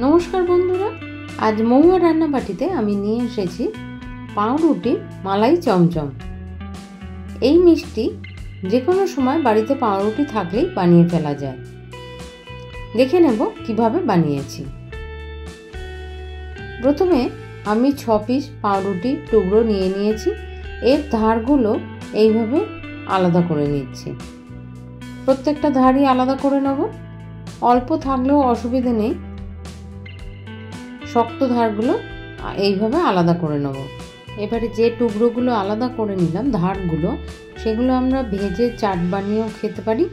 নমস্কার বন্ধুরা, আজ মহুয়া রান্নাবাটিতে আমি নিয়ে এসেছি পাউরুটি মালাই চমচম। এই মিষ্টি যে কোনো সময় বাড়িতে পাউরুটি থাকলেই বানিয়ে ফেলা যায়। দেখে নেব কিভাবে বানিয়েছি। প্রথমে আমি 6 পিস পাউরুটি টুকরো নিয়ে নিয়েছি। এর ধারগুলো এইভাবে আলাদা করে নিচ্ছি। প্রত্যেকটা ধারই আলাদা করে নেব। অল্প থাকলেও অসুবিধা নেই, শক্ত ধারগুলো এইভাবে আলাদা করে নেব। এবারে যে টুকরোগুলো আলাদা করে নিলাম ধারগুলো, সেগুলো আমরা ভেজে চাট বানিয়েও খেতে পারি,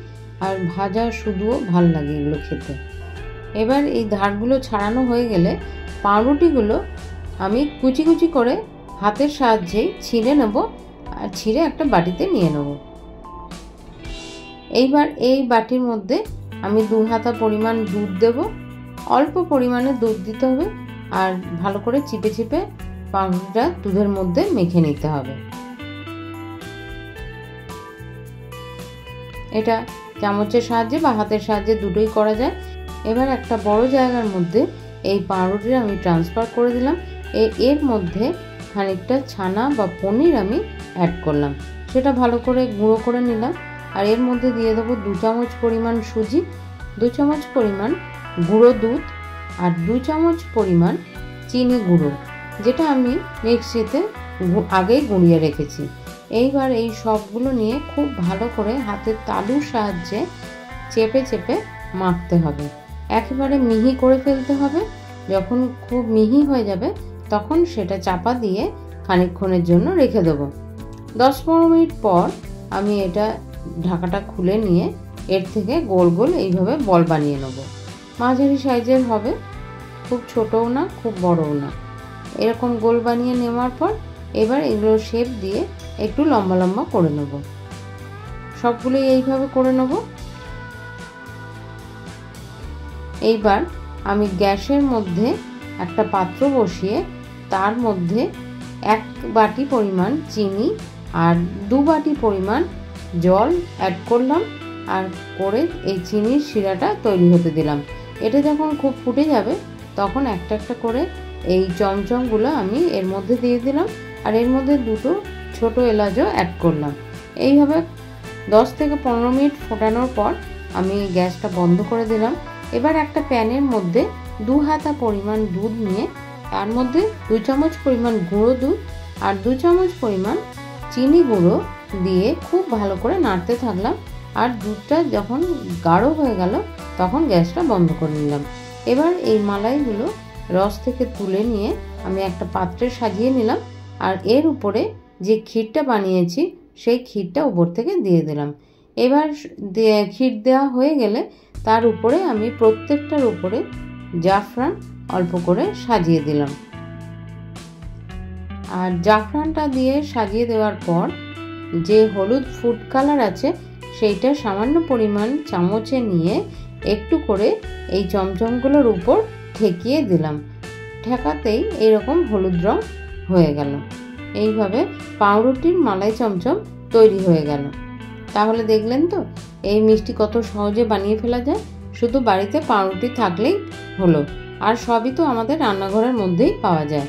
আর ভাজা শুধুও ভাল লাগে এগুলো খেতে। এবার এই ধারগুলো ছাড়ানো হয়ে গেলে পাউরুটিগুলো আমি কুচি কুচি করে হাতের সাহায্যেই ছিঁড়ে নেব, আর ছিঁড়ে একটা বাটিতে নিয়ে নেব। এইবার এই বাটির মধ্যে আমি 2 হাতা পরিমাণ দুধ দেব। অল্প পরিমাণে দুধ দিতে হবে, আর ভালো করে চিপে চিপে পাউরুটিটা দুধের মধ্যে মেখে নিতে হবে। এটা চামচের সাহায্যে বা হাতের সাহায্যে দুটোই করা যায়। এবার একটা বড় জায়গার মধ্যে এই পাউরুটিটা আমি ট্রান্সফার করে দিলাম। এর মধ্যে খানিকটা ছানা বা পনির আমি অ্যাড করলাম, সেটা ভালো করে গুঁড়ো করে নিলাম। আর এর মধ্যে দিয়ে দেবো 2 চামচ পরিমাণ সুজি, 2 চামচ পরিমাণ গুঁড়ো দুধ, আর 2 চামচ পরিমাণ চিনি গুঁড়ো, যেটা আমি মিক্সিতে আগেই গুঁড়িয়ে রেখেছি। এইবার এই সবগুলো নিয়ে খুব ভালো করে হাতের তালুর সাহায্যে চেপে চেপে মাখতে হবে। একেবারে মিহি করে ফেলতে হবে। যখন খুব মিহি হয়ে যাবে তখন সেটা চাপা দিয়ে খানিকক্ষণের জন্য রেখে দেবো। 10-15 মিনিট পর আমি এটা ঢাকাটা খুলে নিয়ে এর থেকে গোল গোল এইভাবে বল বানিয়ে নেব। মাঝারি সাইজের হবে, খুব ছোটও না খুব বড়ও না। এরকম গোল বানিয়ে নেওয়ার পর এবার এগুলো শেপ দিয়ে একটু লম্বা লম্বা করে নেব। সবগুলোই এইভাবে করে নেব। এইবার আমি গ্যাসের মধ্যে একটা পাত্র বসিয়ে তার মধ্যে 1 বাটি পরিমাণ চিনি আর 2 বাটি পরিমাণ জল অ্যাড করলাম, আর করে এই চিনির শিরাটা তৈরি হতে দিলাম। এটা যখন খুব ফুটে যাবে তখন একটা একটা করে এই চমচমগুলো আমি এর মধ্যে দিয়ে দিলাম, আর এর মধ্যে 2টো ছোট এলাচও অ্যাড করলাম। এইভাবে 10 থেকে 15 মিনিট ফোটানোর পর আমি গ্যাসটা বন্ধ করে দিলাম। এবার একটা প্যানের মধ্যে 2 হাতা পরিমাণ দুধ নিয়ে তার মধ্যে 2 চামচ পরিমাণ গুঁড়ো দুধ আর 2 চামচ পরিমাণ চিনি গুঁড়ো দিয়ে খুব ভালো করে নাড়তে থাকলাম। আর দুধটা যখন গাঢ় হয়ে গেল তখন গ্যাসটা বন্ধ করে নিলাম। এবার এই মালাইগুলো রস থেকে তুলে নিয়ে আমি একটা পাত্রে সাজিয়ে নিলাম, আর এর উপরে যে ক্ষীরটা বানিয়েছি সেই ক্ষীরটা উপর থেকে দিয়ে দিলাম। এবার ক্ষীর দেওয়া হয়ে গেলে তার উপরে আমি প্রত্যেকটার উপরে জাফরান অল্প করে সাজিয়ে দিলাম। আর জাফরানটা দিয়ে সাজিয়ে দেওয়ার পর যে হলুদ ফুড কালার আছে সেইটা সামান্য পরিমাণ চামচে নিয়ে একটু করে এই চমচমগুলোর উপর ঠেকিয়ে দিলাম। ঠেকাতেই এরকম হলুদ রং হয়ে গেল। এইভাবে পাউরুটির মালাই চমচম তৈরি হয়ে গেল। তাহলে দেখলেন তো এই মিষ্টি কত সহজে বানিয়ে ফেলা যায়। শুধু বাড়িতে পাউরুটি থাকলেই হলো, আর সবই তো আমাদের রান্নাঘরের মধ্যেই পাওয়া যায়।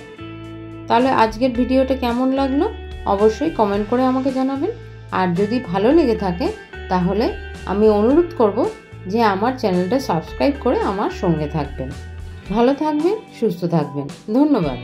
তাহলে আজকের ভিডিওটা কেমন লাগলো অবশ্যই কমেন্ট করে আমাকে জানাবেন। আর যদি ভালো লেগে থাকে তাহলে আমি অনুরোধ করব যে আমার চ্যানেলটা সাবস্ক্রাইব করে আমার সঙ্গে থাকবেন। ভালো থাকবেন, সুস্থ থাকবেন। ধন্যবাদ।